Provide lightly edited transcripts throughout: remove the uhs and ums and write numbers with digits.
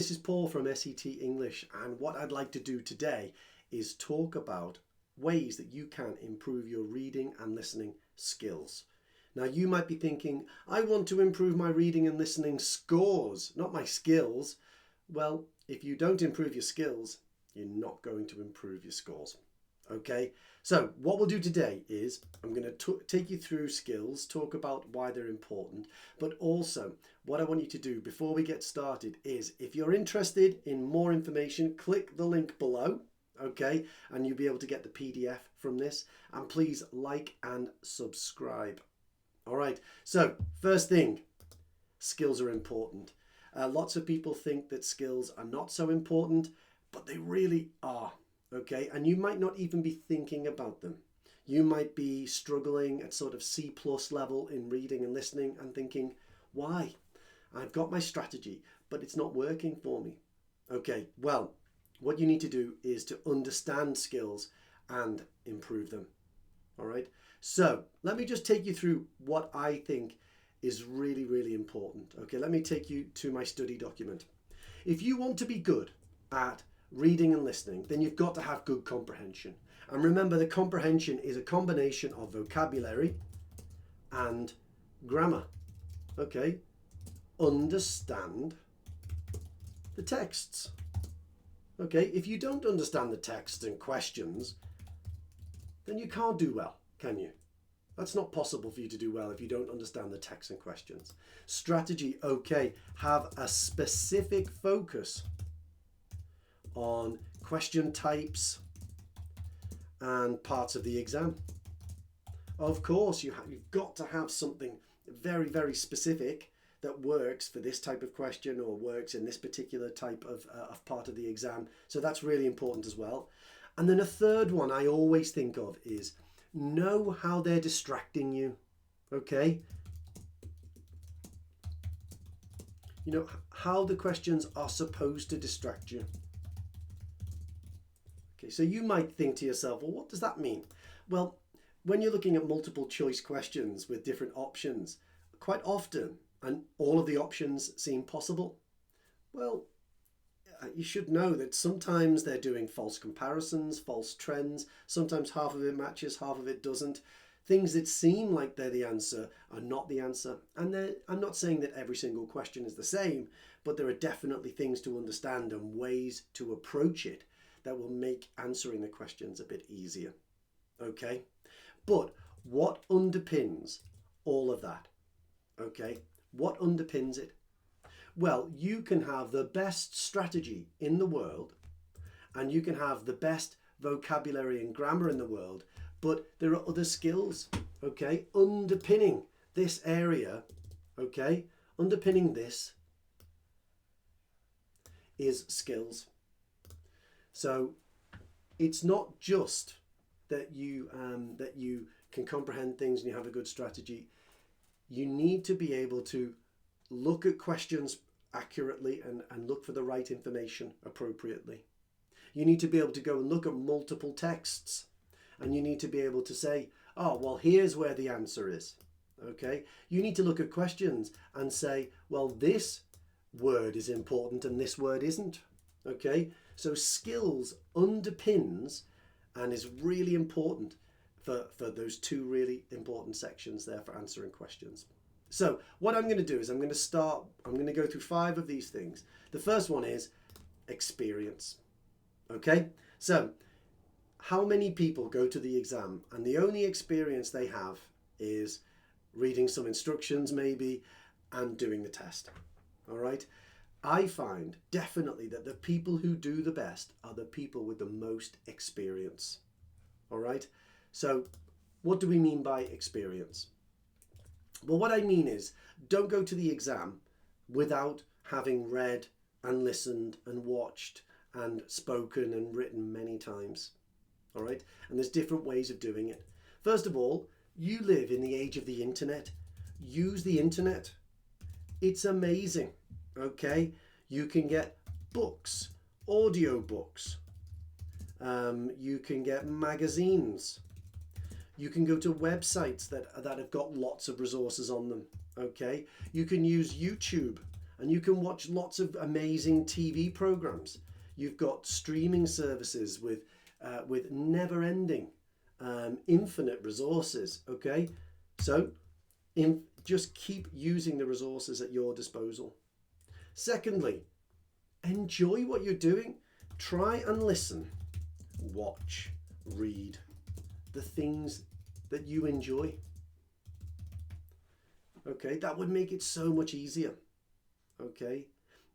This is Paul from SET English, and what I'd like to do today is talk about ways that you can improve your reading and listening skills. Now you might be thinking, I want to improve my reading and listening scores, not my skills. Well, if you don't improve your skills, you're not going to improve your scores. Okay, so what we'll do today is I'm going to take you through skills, talk about why they're important, but also what I want you to do before we get started is, if you're interested in more information, click the link below, okay, and you'll be able to get the PDF from this, and please like and subscribe. All right, so first thing, skills are important. Lots of people think that skills are not so important, but they really are. Okay, and you might not even be thinking about them. You might be struggling at sort of C+ level in reading and listening and thinking, why? I've got my strategy, but it's not working for me. Okay, well, what you need to do is to understand skills and improve them. All right, so let me just take you through what I think is really, really important. Okay, let me take you to my study document. If you want to be good at reading and listening, then you've got to have good comprehension. And remember, the comprehension is a combination of vocabulary and grammar. Okay, understand the texts. Okay, if you don't understand the texts and questions, then you can't do well, can you? That's not possible for you to do well if you don't understand the texts and questions. Strategy, okay, have a specific focus on question types and parts of the exam. Of course, you've got to have something very, very specific that works for this type of question or works in this particular type of part of the exam. So that's really important as well. And then a third one I always think of is know how they're distracting you. Okay? You know, how the questions are supposed to distract you. Okay, so you might think to yourself, well, what does that mean? Well, when you're looking at multiple choice questions with different options, quite often, and all of the options seem possible, well, you should know that sometimes they're doing false comparisons, false trends. Sometimes half of it matches, half of it doesn't. Things that seem like they're the answer are not the answer. And I'm not saying that every single question is the same, but there are definitely things to understand and ways to approach it that will make answering the questions a bit easier. Okay? But what underpins all of that? Okay? What underpins it? Well, you can have the best strategy in the world and you can have the best vocabulary and grammar in the world, but there are other skills, okay, underpinning this area, okay? Underpinning this is skills. So it's not just that you can comprehend things and you have a good strategy. You need to be able to look at questions accurately and look for the right information appropriately. You need to be able to go and look at multiple texts, and you need to be able to say, oh, well, here's where the answer is. Okay? You need to look at questions and say, well, this word is important and this word isn't. Okay? So skills underpins and is really important for those two really important sections there for answering questions. So what I'm going to do is I'm going to go through 5 of these things. The first one is experience. Okay? So how many people go to the exam and the only experience they have is reading some instructions maybe and doing the test? All right? I find definitely that the people who do the best are the people with the most experience. All right? So what do we mean by experience? Well, what I mean is, don't go to the exam without having read and listened and watched and spoken and written many times. All right? And there's different ways of doing it. First of all, you live in the age of the internet. Use the internet. It's amazing. Okay? You can get books, audio books. You can get magazines. You can go to websites that have got lots of resources on them. Okay? You can use YouTube and you can watch lots of amazing TV programs. You've got streaming services with never-ending, infinite resources. Okay, so just keep using the resources at your disposal. Secondly, enjoy what you're doing. Try and listen, watch, read the things that you enjoy. Okay, that would make it so much easier. Okay,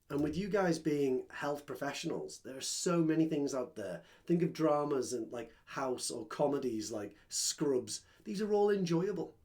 and with you guys being health professionals, there are so many things out there. Think of dramas and like House, or comedies like Scrubs. These are all enjoyable.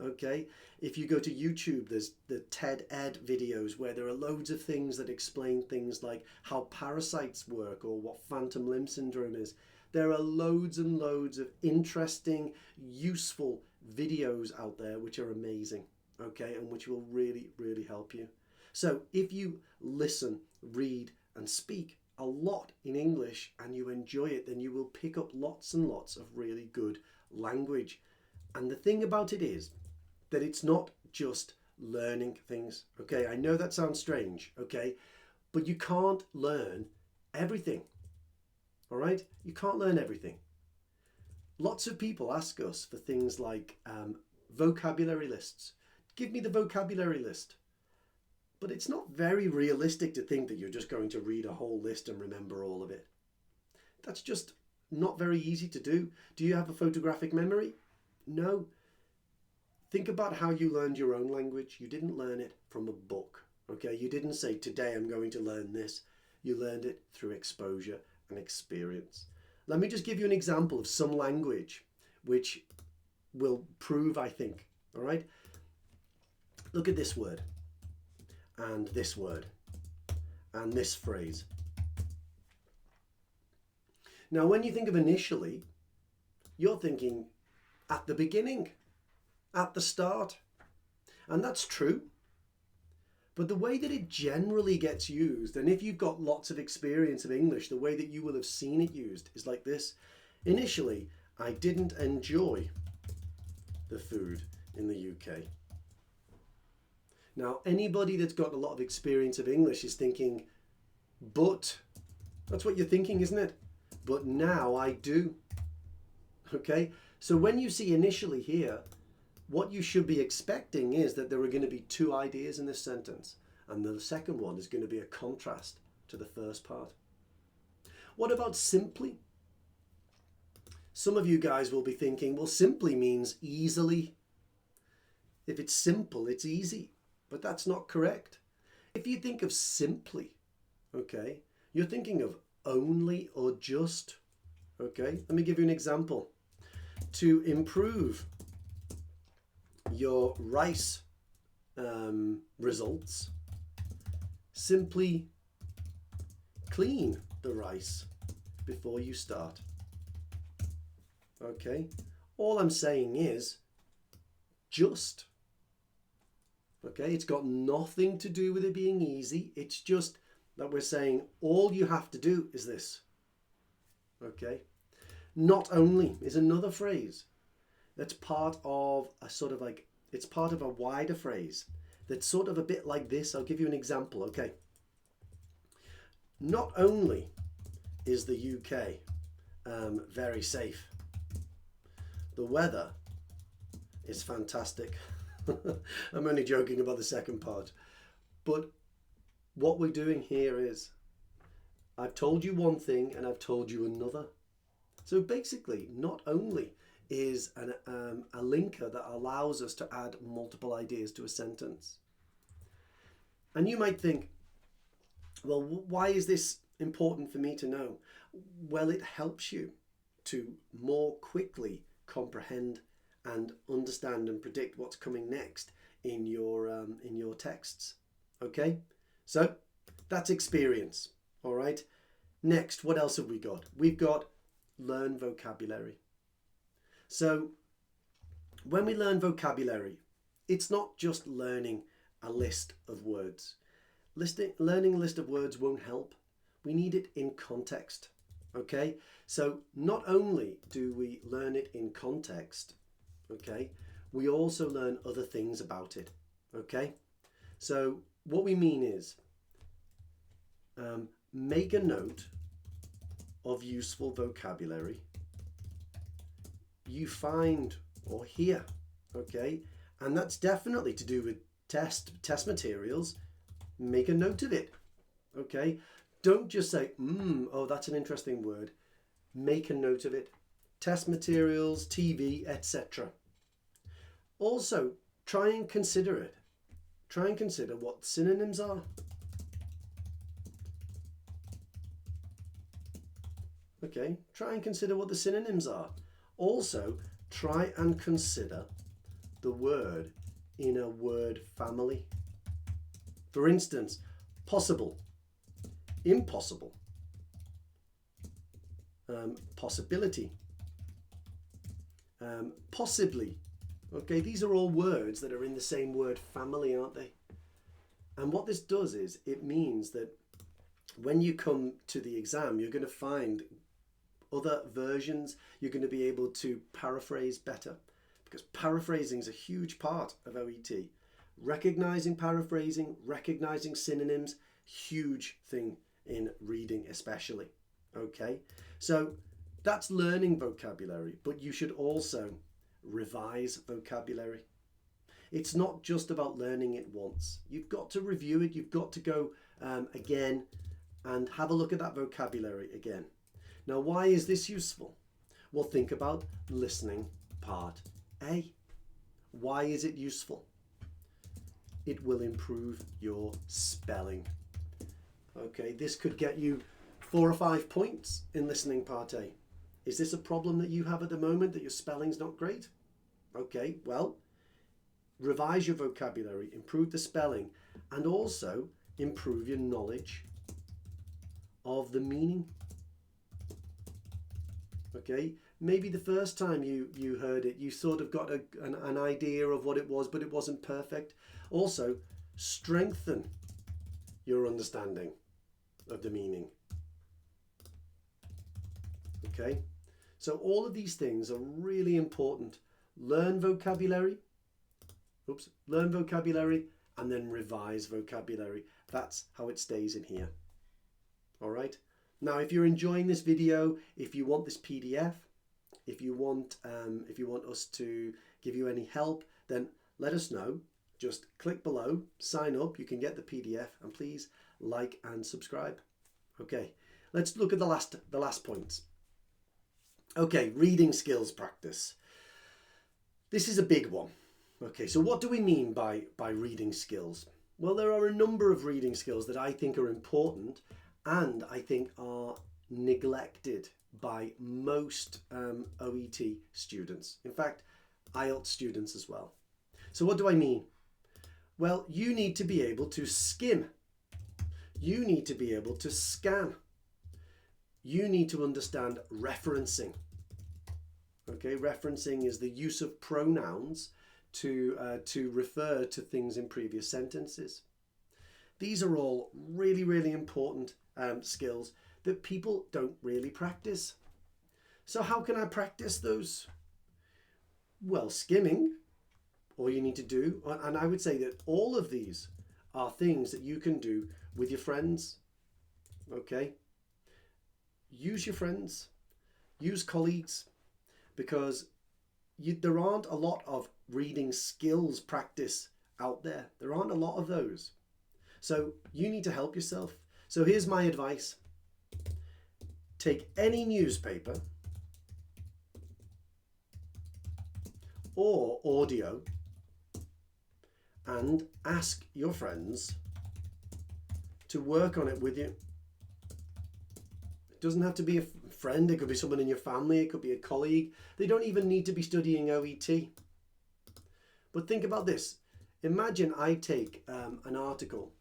Okay, if you go to YouTube, there's the TED Ed videos where there are loads of things that explain things like how parasites work or what phantom limb syndrome is. There are loads and loads of interesting, useful videos out there which are amazing, okay, and which will really, really help you. So if you listen, read and speak a lot in English and you enjoy it, then you will pick up lots and lots of really good language. And the thing about it is that it's not just learning things, okay? I know that sounds strange, okay? But you can't learn everything, all right? You can't learn everything. Lots of people ask us for things like vocabulary lists. Give me the vocabulary list. But it's not very realistic to think that you're just going to read a whole list and remember all of it. That's just not very easy to do. Do you have a photographic memory? No. Think about how you learned your own language. You didn't learn it from a book, okay? You didn't say, today I'm going to learn this. You learned it through exposure and experience. Let me just give you an example of some language which will prove, I think, all right? Look at this word, and this word, and this phrase. Now, when you think of initially, you're thinking at the beginning, at the start. And that's true. But the way that it generally gets used, and if you've got lots of experience of English, the way that you will have seen it used is like this. Initially, I didn't enjoy the food in the UK. Now, anybody that's got a lot of experience of English is thinking, but, that's what you're thinking, isn't it? But now I do. Okay? So when you see initially here, what you should be expecting is that there are going to be two ideas in this sentence, and the second one is going to be a contrast to the first part. What about simply? Some of you guys will be thinking, well, simply means easily. If it's simple, it's easy, but that's not correct. If you think of simply, okay, you're thinking of only or just, okay? Let me give you an example. To improve your rice results, simply clean the rice before you start. Okay, all I'm saying is just. Okay, it's got nothing to do with it being easy. It's just that we're saying all you have to do is this. Okay, not only is another phrase that's part of a sort of like, it's part of a wider phrase that's sort of a bit like this. I'll give you an example, okay? Not only is the UK very safe, the weather is fantastic. I'm only joking about the second part. But what we're doing here is, I've told you one thing and I've told you another. So basically, not only is a linker that allows us to add multiple ideas to a sentence. And you might think, well, why is this important for me to know? Well, it helps you to more quickly comprehend and understand and predict what's coming next in your texts. Okay, so that's experience. All right, next, what else have we got? We've got learn vocabulary. So when we learn vocabulary, it's not just learning a list of words. Learning a list of words won't help. We need it in context. Okay, so not only do we learn it in context, okay, we also learn other things about it. Okay, so what we mean is make a note of useful vocabulary you find or hear, okay? And that's definitely to do with test materials. Make a note of it, okay? Don't just say, oh, that's an interesting word. Make a note of it. Test materials, TV, etc. Also, try and consider it. Try and consider what synonyms are. Okay, try and consider what the synonyms are. Also, try and consider the word in a word family. For instance, possible, impossible, possibility, possibly. Okay, these are all words that are in the same word family, aren't they? And what this does is it means that when you come to the exam, you're going to find other versions. You're going to be able to paraphrase better, because paraphrasing is a huge part of OET. Recognizing paraphrasing, recognizing synonyms, huge thing in reading especially. Okay, so that's learning vocabulary, but you should also revise vocabulary. It's not just about learning it once. You've got to review it. You've got to go again and have a look at that vocabulary again. Now, why is this useful? Well, think about listening part A. Why is it useful? It will improve your spelling. Okay, this could get you 4 or 5 points in listening part A. Is this a problem that you have at the moment, that your spelling's not great? Okay, well, revise your vocabulary, improve the spelling, and also improve your knowledge of the meaning. Okay, maybe the first time you heard it, you sort of got an idea of what it was, but it wasn't perfect. Also, strengthen your understanding of the meaning. Okay, so all of these things are really important. Learn vocabulary, and then revise vocabulary. That's how it stays in here. All right. Now, if you're enjoying this video, if you want this PDF, if you want us to give you any help, then let us know. Just click below, sign up. You can get the PDF, and please like and subscribe. Okay, let's look at the last points. Okay, reading skills practice. This is a big one. Okay, so what do we mean by reading skills? Well, there are a number of reading skills that I think are important and I think are neglected by most OET students. In fact, IELTS students as well. So what do I mean? Well, you need to be able to skim. You need to be able to scan. You need to understand referencing. Okay, referencing is the use of pronouns to refer to things in previous sentences. These are all really, really important skills that people don't really practice. So how can I practice those? Well, skimming, all you need to do, and I would say that all of these are things that you can do with your friends. Okay, use your friends, use colleagues, because there aren't a lot of reading skills practice out there. There aren't a lot of those. So you need to help yourself. So here's my advice. Take any newspaper or audio and ask your friends to work on it with you. It doesn't have to be a friend. It could be someone in your family. It could be a colleague. They don't even need to be studying OET. But think about this. Imagine I take an article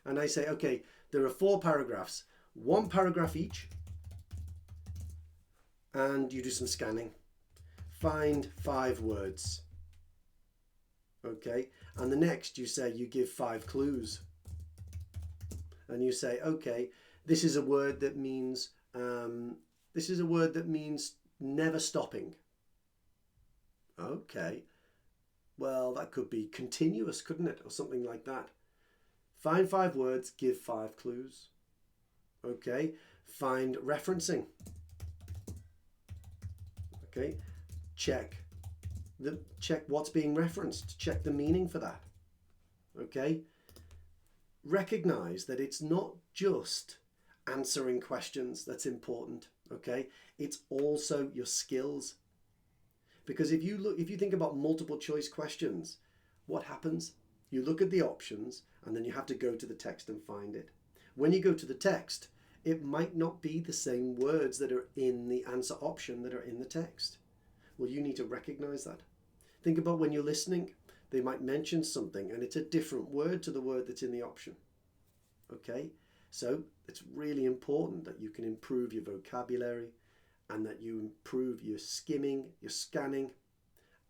and I say, okay, there are 4 paragraphs, 1 paragraph each, and you do some scanning. Find 5 words. Okay, and the next you say you give 5 clues. And you say, okay, this is a word that means never stopping. Okay, well, that could be continuous, couldn't it? Or something like that. Find 5 words, give 5 clues. Okay. Find referencing. Okay. Check what's being referenced. Check the meaning for that. Okay. Recognize that it's not just answering questions that's important. Okay. It's also your skills. Because if you think about multiple choice questions, what happens? You look at the options and then you have to go to the text and find it. When you go to the text, it might not be the same words that are in the answer option that are in the text. Well, you need to recognize that. Think about when you're listening. They might mention something and it's a different word to the word that's in the option. Okay? So it's really important that you can improve your vocabulary and that you improve your skimming, your scanning.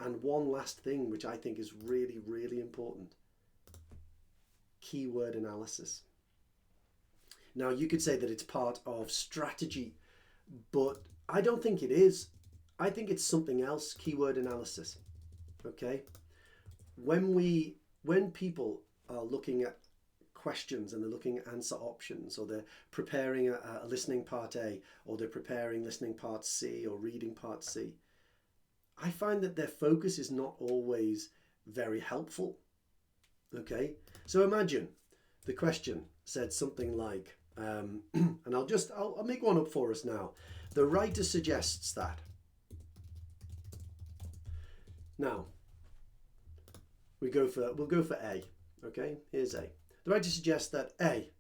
And one last thing, which I think is really, really important. Keyword analysis. Now, you could say that it's part of strategy, but I don't think it is. I think it's something else, keyword analysis. Okay? When people are looking at questions and they're looking at answer options, or they're preparing a listening part A, or they're preparing listening part C or reading part C, I find that their focus is not always very helpful. Okay, so imagine the question said something like, and I'll make one up for us now. The writer suggests that. Now, we'll go for A. Okay, here's A. The writer suggests that A,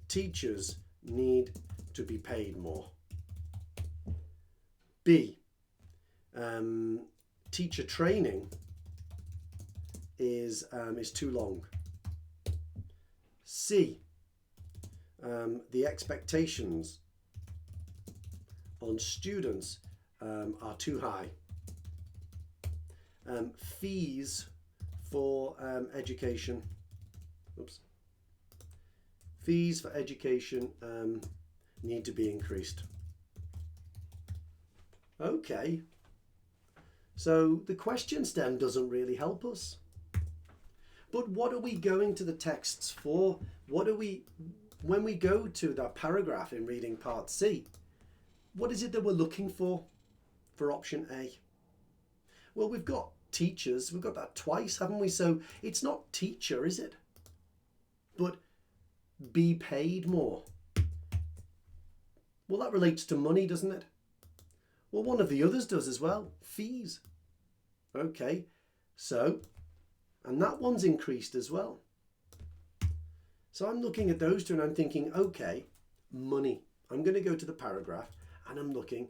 teachers need to be paid more. B, teacher training is too long. C, the expectations on students are too high. Fees for education. Fees for education need to be increased. Okay. So the question stem doesn't really help us. But what are we going to the texts for? When we go to that paragraph in reading part C, what is it that we're looking for option A? Well, we've got teachers, we've got that twice, haven't we? So it's not teacher, is it? But be paid more. Well, that relates to money, doesn't it? Well, one of the others does as well, fees. Okay, so, and that one's increased as well. So I'm looking at those two and I'm thinking, okay, money. I'm going to go to the paragraph and I'm looking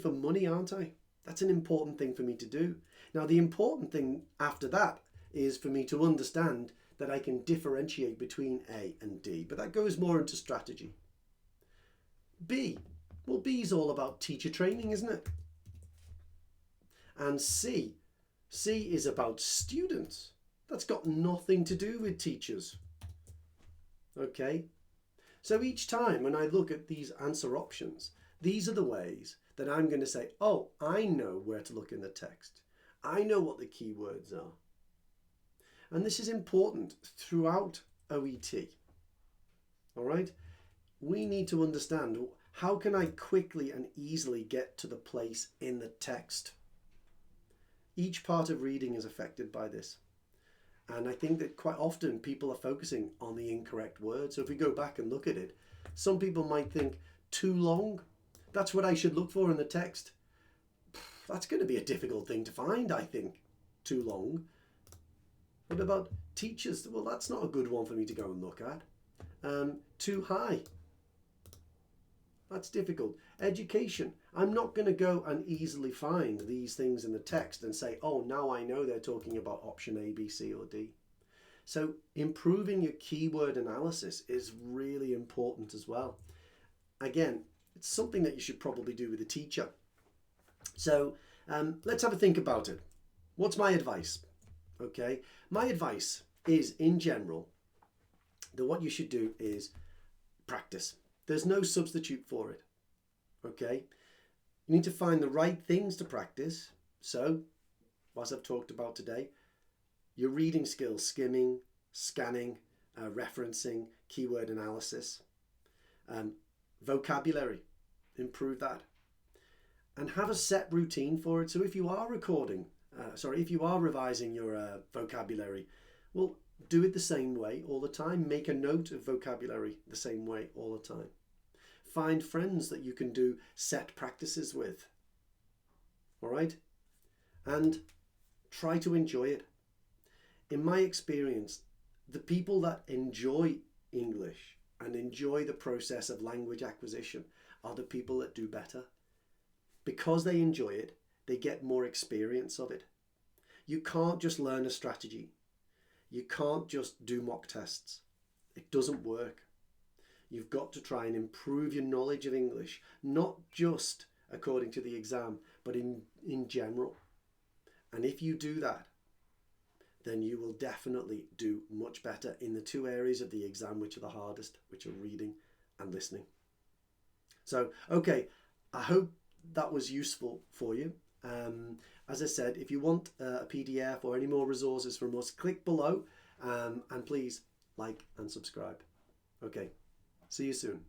for money, aren't I? That's an important thing for me to do. Now, the important thing after that is for me to understand that I can differentiate between A and D, but that goes more into strategy. B, well, B is all about teacher training, isn't it? And C is about students. That's got nothing to do with teachers. Okay, so each time when I look at these answer options, these are the ways that I'm going to say, oh, I know where to look in the text. I know what the keywords are. And this is important throughout OET. All right, we need to understand, how can I quickly and easily get to the place in the text? Each part of reading is affected by this. And I think that quite often people are focusing on the incorrect word. So if we go back and look at it, some people might think too long. That's what I should look for in the text. That's going to be a difficult thing to find, I think. Too long. What about teachers? Well, that's not a good one for me to go and look at. Too high. That's difficult. Education. I'm not going to go and easily find these things in the text and say, oh, now I know they're talking about option A, B, C, or D. So improving your keyword analysis is really important as well. Again, it's something that you should probably do with a teacher. So let's have a think about it. What's my advice? Okay, my advice is, in general, that what you should do is practice. There's no substitute for it. Okay, you need to find the right things to practice. So, as I've talked about today, your reading skills, skimming, scanning, referencing, keyword analysis, vocabulary, improve that, and have a set routine for it. So if you are if you are revising your vocabulary, well, do it the same way all the time. Make a note of vocabulary the same way all the time. Find friends that you can do set practices with. All right? And try to enjoy it. In my experience, the people that enjoy English and enjoy the process of language acquisition are the people that do better. Because they enjoy it, they get more experience of it. You can't just learn a strategy. You can't just do mock tests. It doesn't work. You've got to try and improve your knowledge of English, not just according to the exam, but in general. And if you do that, then you will definitely do much better in the two areas of the exam which are the hardest, which are reading and listening. So, okay, I hope that was useful for you. As I said, if you want a PDF or any more resources from us, click below and please like and subscribe. Okay, see you soon.